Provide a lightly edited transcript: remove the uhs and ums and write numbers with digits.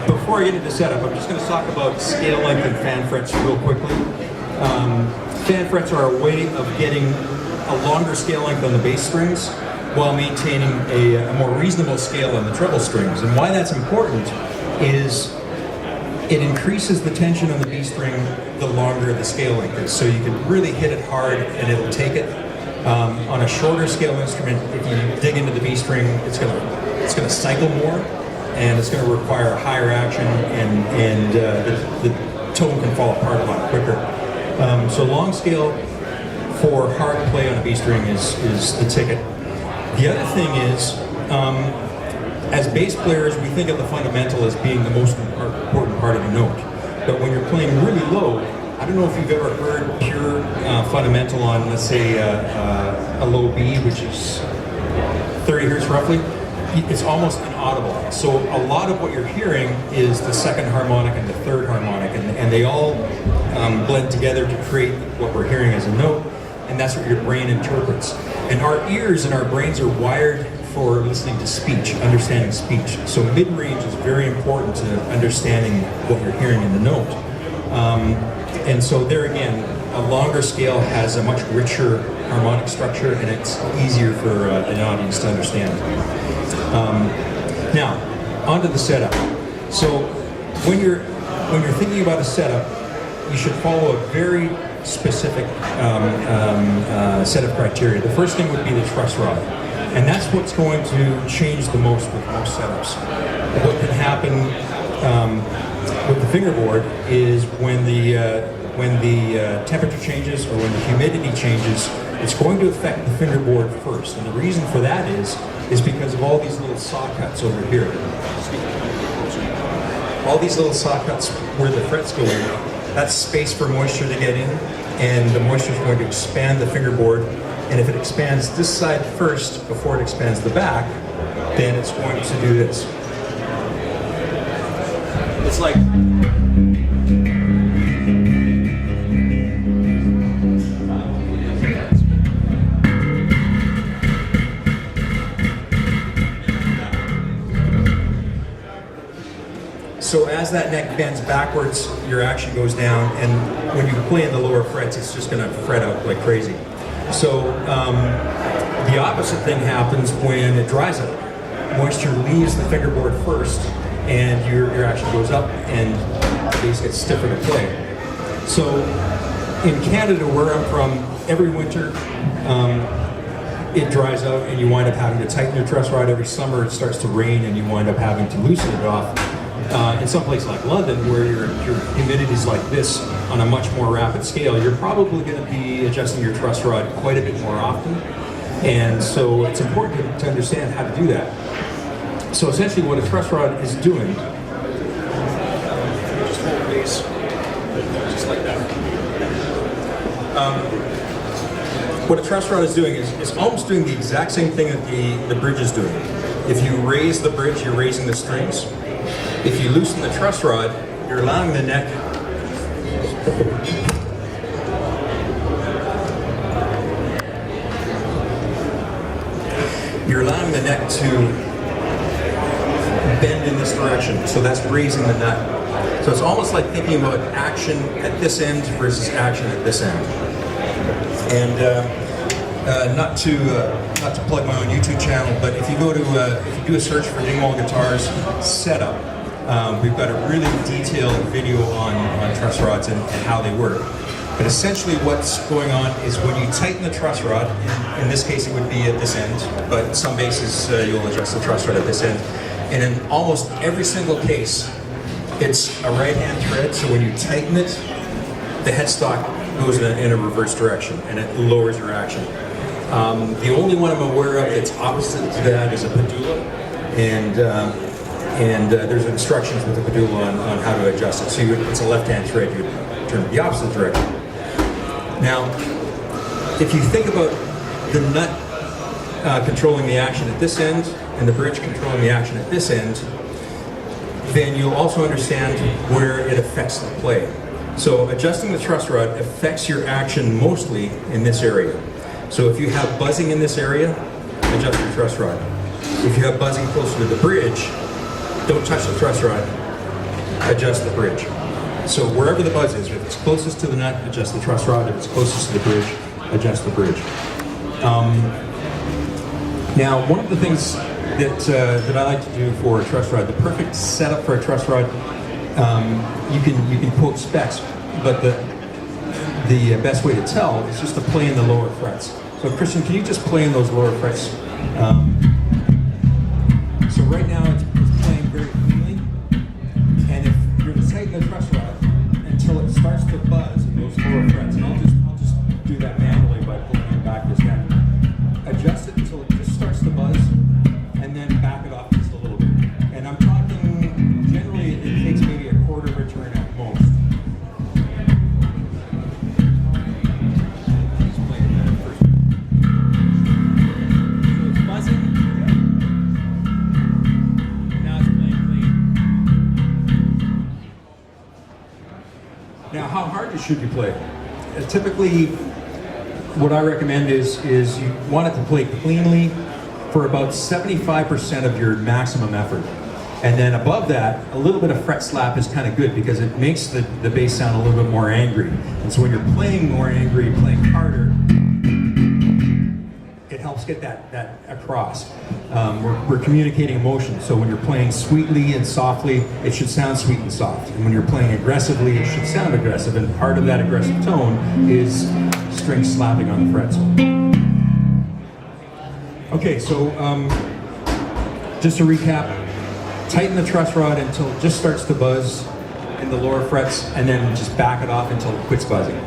before I get into setup, I'm just going to talk about scale length and fan frets real quickly. Fan frets are a way of getting a longer scale length on the bass strings while maintaining a more reasonable scale on the treble strings. And why that's important is it increases the tension on the B string the longer the scale length is. So you can really hit it hard and it'll take it. On a shorter scale instrument, if you dig into the B string, it's gonna cycle more, and it's going to require higher action, and the tone can fall apart a lot quicker. So long scale for hard play on a B string is the ticket. The other thing is, as bass players, we think of the fundamental as being the most important part of the note. But when you're playing really low, I don't know if you've ever heard pure fundamental on, let's say, a low B, which is 30 hertz roughly. It's almost inaudible. So a lot of what you're hearing is the second harmonic and the third harmonic, and they all blend together to create what we're hearing as a note, and that's what your brain interprets. And our ears and our brains are wired for listening to speech, understanding speech. So mid-range is very important to understanding what you're hearing in the note. And so there again, a longer scale has a much richer harmonic structure, and it's easier for an audience to understand. Now, onto the setup. So when you're thinking about a setup, you should follow a very specific set of criteria. The first thing would be the truss rod, and that's what's going to change the most with most setups. What can happen with the fingerboard is when the temperature changes or when the humidity changes, it's going to affect the fingerboard first. And the reason for that is because of all these little saw cuts over here. All these little saw cuts where the frets go in, that's space for moisture to get in, and the moisture is going to expand the fingerboard. And if it expands this side first before it expands the back, then it's going to do this. It's like... So as that neck bends backwards, your action goes down, and when you play in the lower frets, it's just going to fret out like crazy. So the opposite thing happens when it dries out. Moisture leaves the fingerboard first, and your action goes up, and the bass gets stiffer to play. So in Canada, where I'm from, every winter it dries out, and you wind up having to tighten your truss rod. Every summer it starts to rain, and you wind up having to loosen it off. In some place like London, where your humidity is like this on a much more rapid scale, you're probably going to be adjusting your truss rod quite a bit more often. And so it's important to understand how to do that. So essentially what a truss rod is doing, just hold the bass, just like that. What a truss rod is doing is almost doing the exact same thing that the bridge is doing. If you raise the bridge, you're raising the strings. If you loosen the truss rod, you're allowing the neck to bend in this direction. So that's raising the nut. So it's almost like thinking about action at this end versus action at this end. And not to plug my own YouTube channel, but if you go to if you do a search for Dingwall guitars setup, we've got a really detailed video on truss rods and how they work. But essentially what's going on is when you tighten the truss rod, in this case it would be at this end, but some bases you'll adjust the truss rod at this end. And in almost every single case, it's a right-hand thread, so when you tighten it, the headstock goes in a reverse direction, and it lowers your action. The only one I'm aware of that's opposite to that is a pedula, and there's instructions with the pedula on how to adjust it. So it's a left-hand thread, you turn it the opposite direction. Now, if you think about the nut controlling the action at this end, and the bridge controlling the action at this end, then you'll also understand where it affects the play. So adjusting the truss rod affects your action mostly in this area. So if you have buzzing in this area, adjust your truss rod. If you have buzzing closer to the bridge, don't touch the truss rod, adjust the bridge. So wherever the buzz is, if it's closest to the nut, adjust the truss rod. If it's closest to the bridge, adjust the bridge. Now, one of the things that I like to do for a truss rod, the perfect setup for a truss rod, you can quote specs, but the best way to tell is just to play in the lower frets. So Christian, can you just play in those lower frets? So right now it's playing very cleanly, and if you're to tighten the truss rod until it starts to buzz in those lower frets, and I'll just do that manually by pulling it back this down. Adjust it until it just starts to buzz, and then back it off just a little bit. And I'm talking, generally it takes maybe a quarter of a turn at most. Just play it there first. So it's buzzing. Now it's playing clean. Now, how hard should you play? Typically, what I recommend is you want it to play cleanly for about 75% of your maximum effort. And then above that, a little bit of fret slap is kind of good because it makes the bass sound a little bit more angry. And so when you're playing more angry, playing harder, it helps get that across. We're communicating emotion, so when you're playing sweetly and softly, it should sound sweet and soft. And when you're playing aggressively, it should sound aggressive. And part of that aggressive tone is string slapping on the frets. Okay, so just to recap, tighten the truss rod until it just starts to buzz in the lower frets, and then just back it off until it quits buzzing.